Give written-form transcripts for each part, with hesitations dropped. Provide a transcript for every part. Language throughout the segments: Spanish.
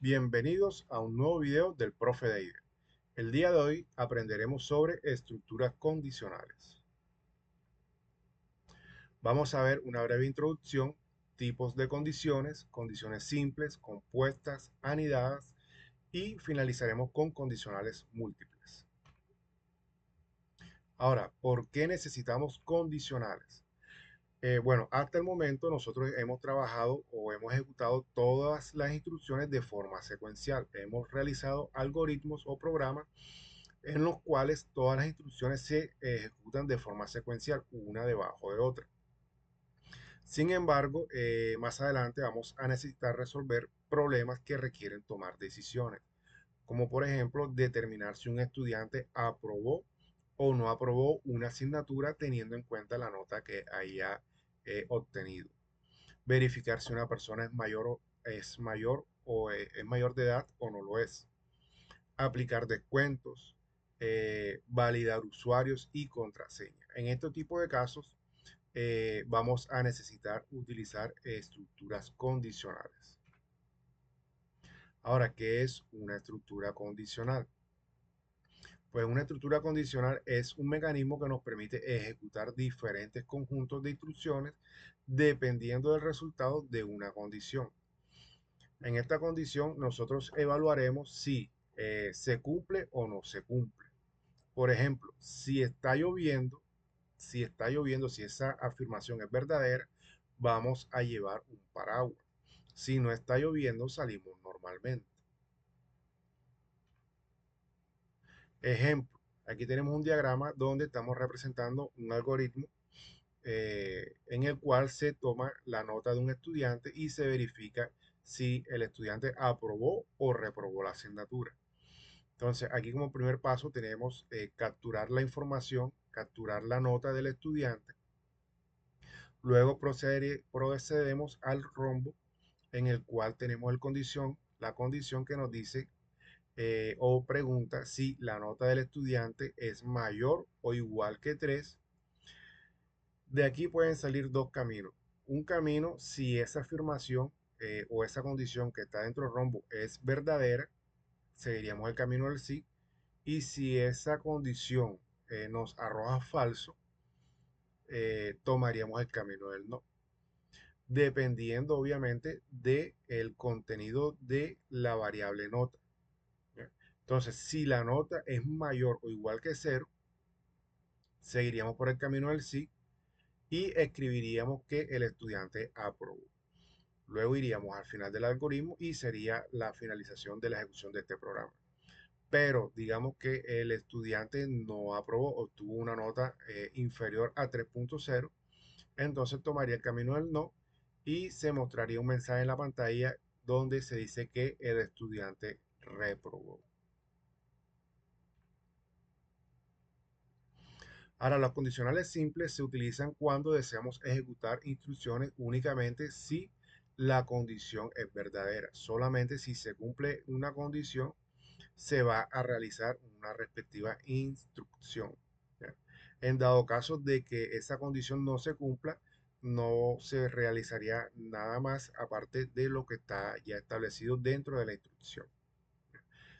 Bienvenidos a un nuevo video del Profe Deide. El día de hoy aprenderemos sobre estructuras condicionales. Vamos a ver una breve introducción, tipos de condiciones, condiciones simples, compuestas, anidadas y finalizaremos con condicionales múltiples. Ahora, ¿por qué necesitamos condicionales? Bueno, hasta el momento nosotros hemos trabajado o hemos ejecutado todas las instrucciones de forma secuencial. Hemos realizado algoritmos o programas en los cuales todas las instrucciones se ejecutan de forma secuencial, una debajo de otra. Sin embargo, más adelante vamos a necesitar resolver problemas que requieren tomar decisiones, como por ejemplo determinar si un estudiante aprobó o no aprobó una asignatura teniendo en cuenta la nota que haya obtenido. Verificar si una persona es mayor de edad o no lo es. Aplicar descuentos, validar usuarios y contraseña. En este tipo de casos vamos a necesitar utilizar estructuras condicionales. Ahora, ¿qué es una estructura condicional? Pues una estructura condicional es un mecanismo que nos permite ejecutar diferentes conjuntos de instrucciones dependiendo del resultado de una condición. En esta condición nosotros evaluaremos si se cumple o no se cumple. Por ejemplo, si esa afirmación es verdadera, vamos a llevar un paraguas. Si no está lloviendo, salimos normalmente. Ejemplo, aquí tenemos un diagrama donde estamos representando un algoritmo en el cual se toma la nota de un estudiante y se verifica si el estudiante aprobó o reprobó la asignatura. Entonces, aquí como primer paso tenemos capturar la información, capturar la nota del estudiante. Luego procedemos al rombo en el cual tenemos la condición que nos dice o pregunta si la nota del estudiante es mayor o igual que 3. De aquí pueden salir dos caminos. Un camino, si esa afirmación o esa condición que está dentro del rombo es verdadera, seguiríamos el camino del sí. Y si esa condición nos arroja falso, tomaríamos el camino del no, dependiendo obviamente del contenido de la variable nota. ¿Ya? Entonces, si la nota es mayor o igual que cero, seguiríamos por el camino del sí y escribiríamos que el estudiante aprobó. Luego iríamos al final del algoritmo y sería la finalización de la ejecución de este programa. Pero digamos que el estudiante no aprobó, obtuvo una nota inferior a 3.0, entonces tomaría el camino del no y se mostraría un mensaje en la pantalla donde se dice que el estudiante reprobó. Ahora, los condicionales simples se utilizan cuando deseamos ejecutar instrucciones únicamente si la condición es verdadera. Solamente si se cumple una condición, se va a realizar una respectiva instrucción. ¿Ya? En dado caso de que esa condición no se cumpla, no se realizaría nada más aparte de lo que está ya establecido dentro de la instrucción.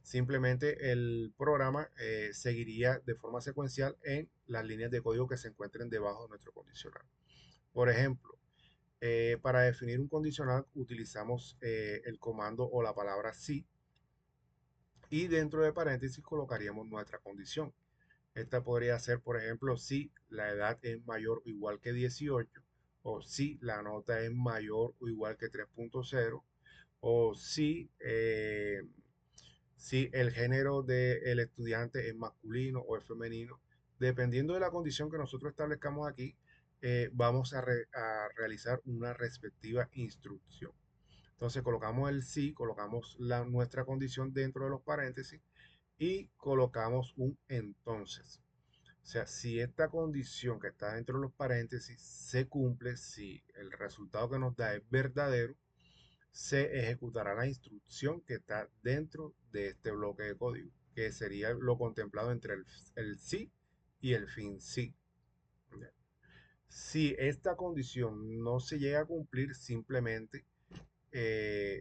Simplemente el programa seguiría de forma secuencial en las líneas de código que se encuentren debajo de nuestro condicional. Por ejemplo, para definir un condicional utilizamos el comando o la palabra si y dentro de paréntesis colocaríamos nuestra condición. Esta podría ser, por ejemplo, si la edad es mayor o igual que 18, o si la nota es mayor o igual que 3.0, o si el género del estudiante es masculino o es femenino. Dependiendo de la condición que nosotros establezcamos aquí, vamos a realizar una respectiva instrucción. Entonces colocamos el sí, colocamos nuestra condición dentro de los paréntesis y colocamos un entonces. O sea, si esta condición que está dentro de los paréntesis se cumple, si el resultado que nos da es verdadero, se ejecutará la instrucción que está dentro de este bloque de código, que sería lo contemplado entre el sí y el fin sí. Si esta condición no se llega a cumplir, simplemente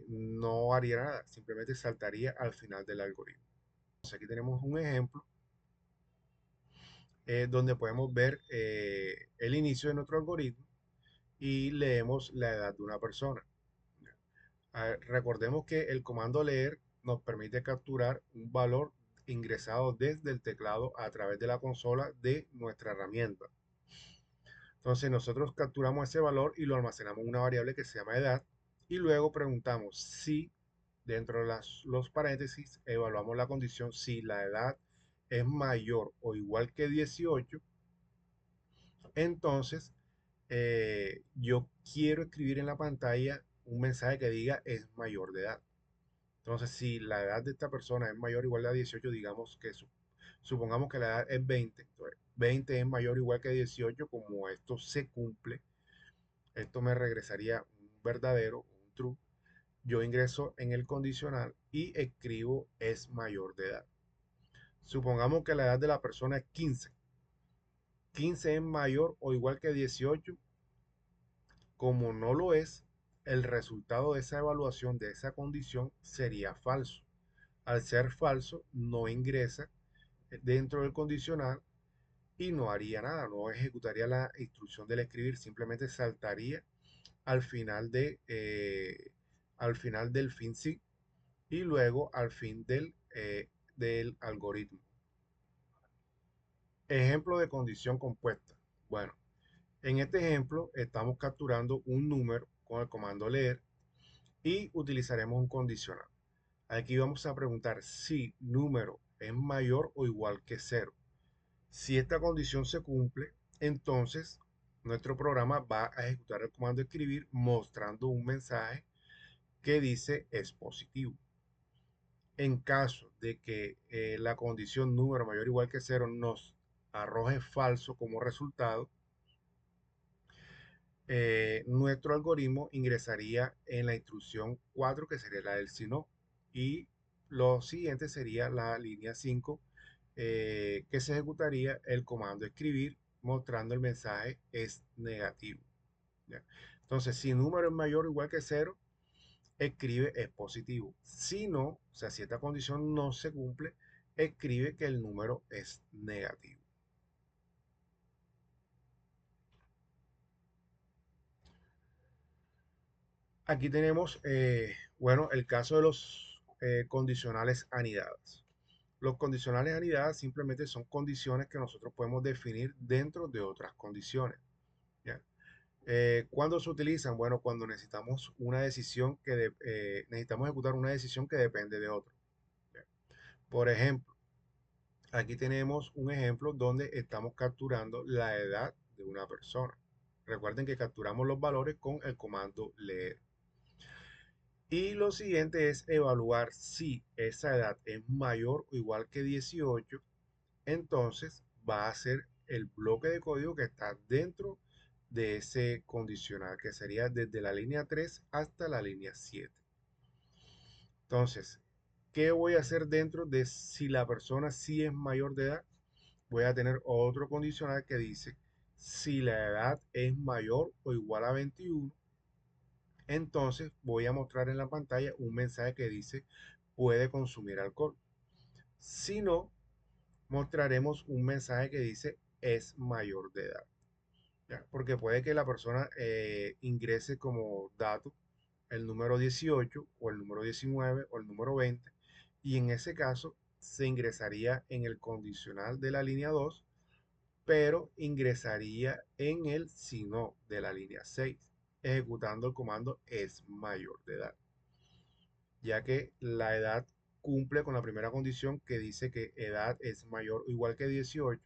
no haría nada, simplemente saltaría al final del algoritmo. Entonces, aquí tenemos un ejemplo donde podemos ver el inicio de nuestro algoritmo y leemos la edad de una persona. A ver, recordemos que el comando leer nos permite capturar un valor ingresado desde el teclado a través de la consola de nuestra herramienta. Entonces nosotros capturamos ese valor y lo almacenamos en una variable que se llama edad y luego preguntamos si dentro de los paréntesis evaluamos la condición si la edad es mayor o igual que 18, entonces yo quiero escribir en la pantalla un mensaje que diga es mayor de edad. Entonces, si la edad de esta persona es mayor o igual a 18, digamos que supongamos que la edad es 20, entonces 20 es mayor o igual que 18, como esto se cumple, esto me regresaría un verdadero, un true. Yo ingreso en el condicional y escribo es mayor de edad. Supongamos que la edad de la persona es 15. 15 es mayor o igual que 18. Como no lo es, el resultado de esa evaluación de esa condición sería falso. Al ser falso, no ingresa dentro del condicional y no haría nada, no ejecutaría la instrucción del escribir, simplemente saltaría al final al final del fin sí y luego al fin del algoritmo. Ejemplo de condición compuesta. Bueno, en este ejemplo estamos capturando un número con el comando leer y utilizaremos un condicional. Aquí vamos a preguntar si número es mayor o igual que cero. Si esta condición se cumple, entonces nuestro programa va a ejecutar el comando escribir mostrando un mensaje que dice es positivo. En caso de que la condición número mayor o igual que cero nos arroje falso como resultado, nuestro algoritmo ingresaría en la instrucción 4, que sería la del si no, y lo siguiente sería la línea 5, que se ejecutaría el comando escribir mostrando el mensaje es negativo. ¿Ya? Entonces, si número es mayor o igual que cero, escribe es positivo. Si no, o sea, si esta condición no se cumple, escribe que el número es negativo. Aquí tenemos, bueno, el caso de los condicionales anidados. Los condicionales anidadas simplemente son condiciones que nosotros podemos definir dentro de otras condiciones. ¿Ya? ¿Cuándo se utilizan? Bueno, cuando necesitamos una decisión necesitamos ejecutar una decisión que depende de otra. ¿Ya? Por ejemplo, aquí tenemos un ejemplo donde estamos capturando la edad de una persona. Recuerden que capturamos los valores con el comando leer. Y lo siguiente es evaluar si esa edad es mayor o igual que 18. Entonces va a ser el bloque de código que está dentro de ese condicional, que sería desde la línea 3 hasta la línea 7. Entonces, ¿qué voy a hacer dentro de si la persona sí es mayor de edad? Voy a tener otro condicional que dice, si la edad es mayor o igual a 21, entonces voy a mostrar en la pantalla un mensaje que dice, puede consumir alcohol. Si no, mostraremos un mensaje que dice, es mayor de edad. ¿Ya? Porque puede que la persona ingrese como dato el número 18 o el número 19 o el número 20 y en ese caso se ingresaría en el condicional de la línea 2, pero ingresaría en el si no de la línea 6 ejecutando el comando es mayor de edad, ya que la edad cumple con la primera condición que dice que edad es mayor o igual que 18,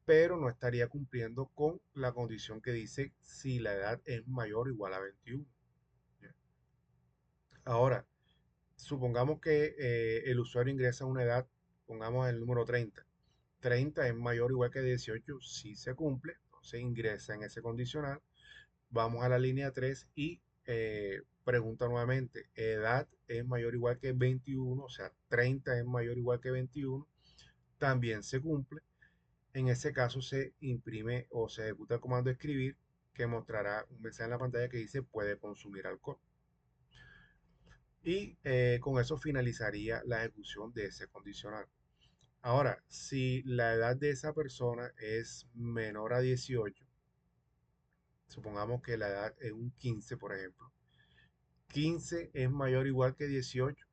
pero no estaría cumpliendo con la condición que dice si la edad es mayor o igual a 21. ¿Ya? Ahora, supongamos que el usuario ingresa a una edad, pongamos el número 30. 30 es mayor o igual que 18, si se cumple, entonces ingresa en ese condicional. Vamos a la línea 3 y pregunta nuevamente, edad es mayor o igual que 21, o sea, 30 es mayor o igual que 21, también se cumple. En ese caso se imprime o se ejecuta el comando escribir que mostrará un mensaje en la pantalla que dice puede consumir alcohol. y con eso finalizaría la ejecución de ese condicional. Ahora, si la edad de esa persona es menor a 18, supongamos que la edad es un 15, por ejemplo, 15 es mayor o igual que 18.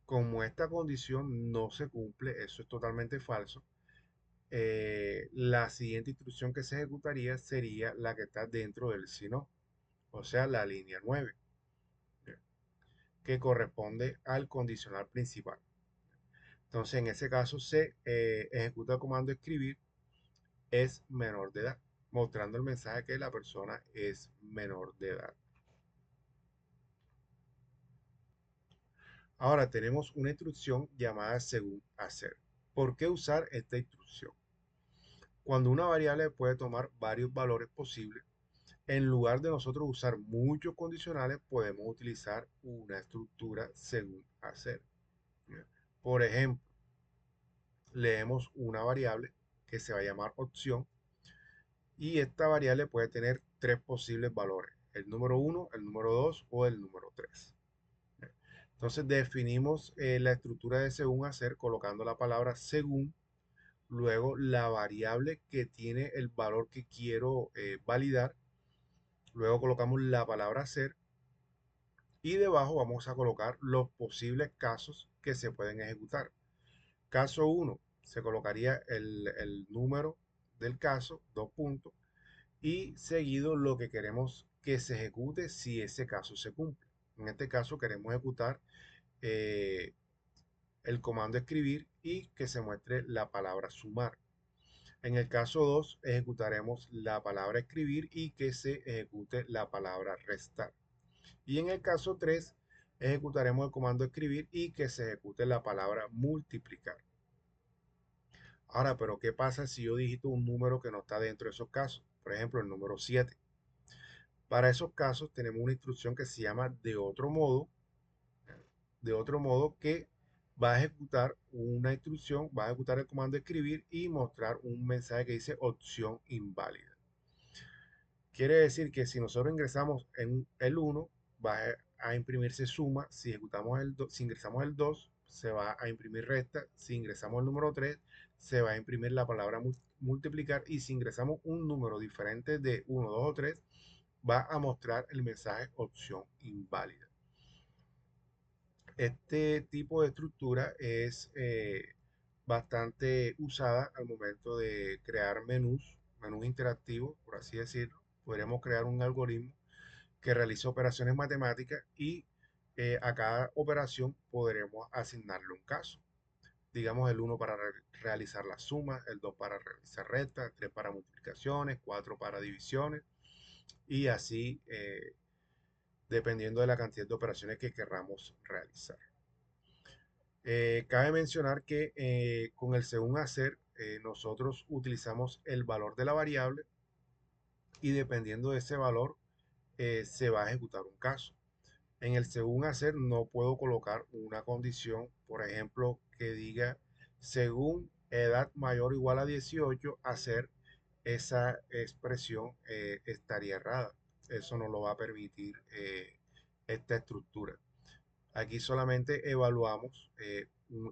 Como esta condición no se cumple, eso es totalmente falso, la siguiente instrucción que se ejecutaría sería la que está dentro del si no, o sea, la línea 9, que corresponde al condicional principal. Entonces, en ese caso se ejecuta el comando escribir es menor de edad, mostrando el mensaje que la persona es menor de edad. Ahora tenemos una instrucción llamada según hacer. ¿Por qué usar esta instrucción? Cuando una variable puede tomar varios valores posibles, en lugar de nosotros usar muchos condicionales, podemos utilizar una estructura según hacer. Por ejemplo, leemos una variable que se va a llamar opción y esta variable puede tener tres posibles valores, el número 1, el número 2 o el número 3. Entonces definimos la estructura de según hacer colocando la palabra según, luego la variable que tiene el valor que quiero validar, luego colocamos la palabra hacer y debajo vamos a colocar los posibles casos que se pueden ejecutar. Caso 1, se colocaría el número del caso, dos puntos, y seguido lo que queremos que se ejecute si ese caso se cumple. En este caso queremos ejecutar eh, el comando escribir y que se muestre la palabra sumar. En el caso 2 ejecutaremos la palabra escribir y que se ejecute la palabra restar. Y en el caso 3 ejecutaremos el comando escribir y que se ejecute la palabra multiplicar. Ahora, pero ¿qué pasa si yo digito un número que no está dentro de esos casos? Por ejemplo, el número 7. Para esos casos tenemos una instrucción que se llama de otro modo que va a ejecutar una instrucción, va a ejecutar el comando escribir y mostrar un mensaje que dice opción inválida. Quiere decir que si nosotros ingresamos en el 1, va a imprimirse suma, si ejecutamos si ingresamos el 2, se va a imprimir resta, si ingresamos el número 3, se va a imprimir la palabra multiplicar y si ingresamos un número diferente de 1, 2 o 3, va a mostrar el mensaje opción inválida. Este tipo de estructura es bastante usada al momento de crear menús interactivos, por así decirlo. Podríamos crear un algoritmo que realice operaciones matemáticas y a cada operación podremos asignarle un caso. Digamos el 1 para realizar la suma, el 2 para realizar rectas, 3 para multiplicaciones, 4 para divisiones y así dependiendo de la cantidad de operaciones que querramos realizar. Cabe mencionar que con el según hacer, nosotros utilizamos el valor de la variable y dependiendo de ese valor se va a ejecutar un caso. En el según hacer no puedo colocar una condición, por ejemplo, que diga según edad mayor o igual a 18, hacer esa expresión estaría errada. Eso no lo va a permitir esta estructura. Aquí solamente evaluamos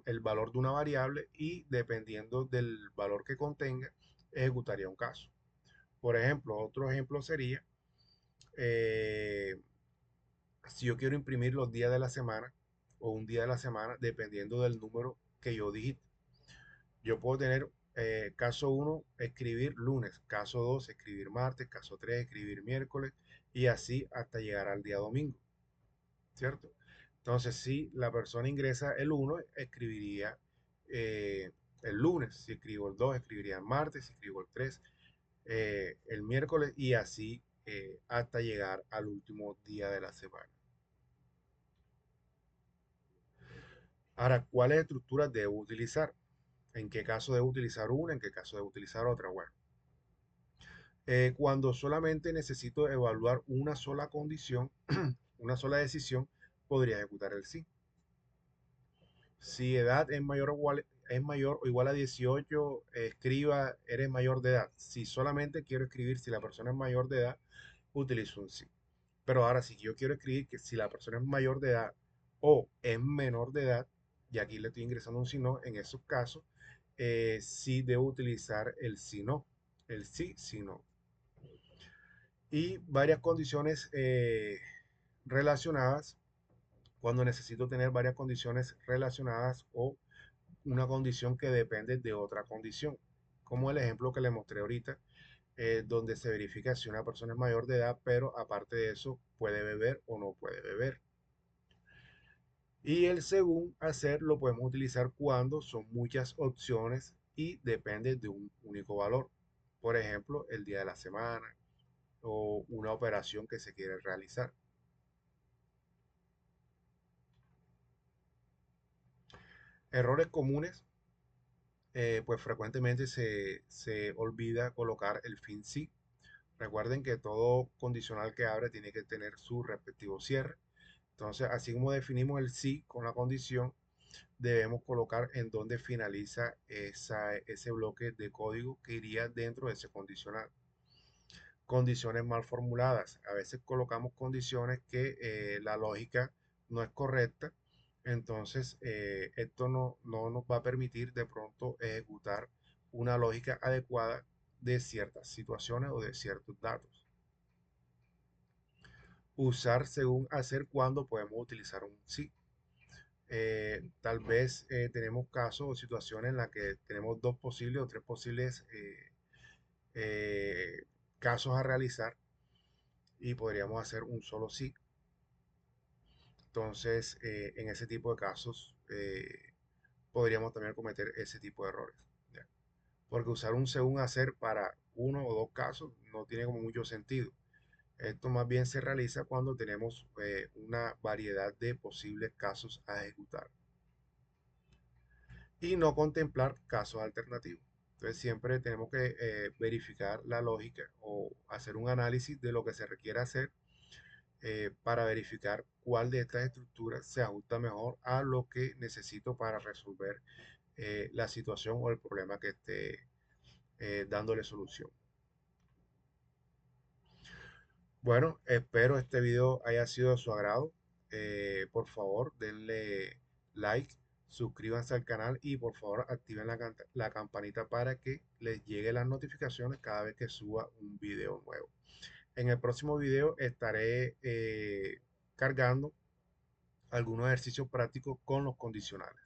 el valor de una variable y dependiendo del valor que contenga, ejecutaría un caso. Por ejemplo, otro ejemplo sería, eh, si yo quiero imprimir los días de la semana o un día de la semana, dependiendo del número que yo digite. Yo puedo tener caso 1, escribir lunes, caso 2, escribir martes, caso 3, escribir miércoles y así hasta llegar al día domingo. ¿Cierto? Entonces, si la persona ingresa el 1, escribiría el lunes. Si escribo el 2, escribiría el martes. Si escribo el 3, el miércoles y así hasta llegar al último día de la semana. Ahora, ¿cuáles estructuras debo utilizar? ¿En qué caso debo utilizar una? ¿En qué caso debo utilizar otra? Bueno, cuando solamente necesito evaluar una sola condición, una sola decisión, podría ejecutar el sí. Si edad es mayor o igual a 18, escriba, eres mayor de edad. Si solamente quiero escribir si la persona es mayor de edad, utilizo un sí. Pero ahora, si yo quiero escribir que si la persona es mayor de edad, o es menor de edad, y aquí le estoy ingresando un si no, en esos casos, sí debo utilizar el si no, el sí, si no. Y varias condiciones relacionadas, cuando necesito tener varias condiciones relacionadas o una condición que depende de otra condición, como el ejemplo que le mostré ahorita, donde se verifica si una persona es mayor de edad, pero aparte de eso puede beber o no puede beber. Y el según hacer lo podemos utilizar cuando son muchas opciones y depende de un único valor. Por ejemplo, el día de la semana o una operación que se quiere realizar. Errores comunes, pues frecuentemente se olvida colocar el fin sí. Recuerden que todo condicional que abre tiene que tener su respectivo cierre. Entonces, así como definimos el sí con la condición, debemos colocar en dónde finaliza ese bloque de código que iría dentro de ese condicional. Condiciones mal formuladas. A veces colocamos condiciones que la lógica no es correcta. Entonces, esto no nos va a permitir de pronto ejecutar una lógica adecuada de ciertas situaciones o de ciertos datos. Usar según hacer cuando podemos utilizar un sí. Tal vez tenemos casos o situaciones en las que tenemos dos posibles o tres posibles eh, casos a realizar y podríamos hacer un solo sí. Entonces, en ese tipo de casos, podríamos también cometer ese tipo de errores. ¿Ya? Porque usar un según hacer para uno o dos casos no tiene como mucho sentido. Esto más bien se realiza cuando tenemos una variedad de posibles casos a ejecutar y no contemplar casos alternativos. Entonces siempre tenemos que verificar la lógica o hacer un análisis de lo que se requiere hacer para verificar cuál de estas estructuras se ajusta mejor a lo que necesito para resolver la situación o el problema que esté dándole solución. Bueno, espero este video haya sido de su agrado. Por favor, denle like, suscríbanse al canal y por favor activen la campanita para que les llegue las notificaciones cada vez que suba un video nuevo. En el próximo video estaré cargando algunos ejercicios prácticos con los condicionales.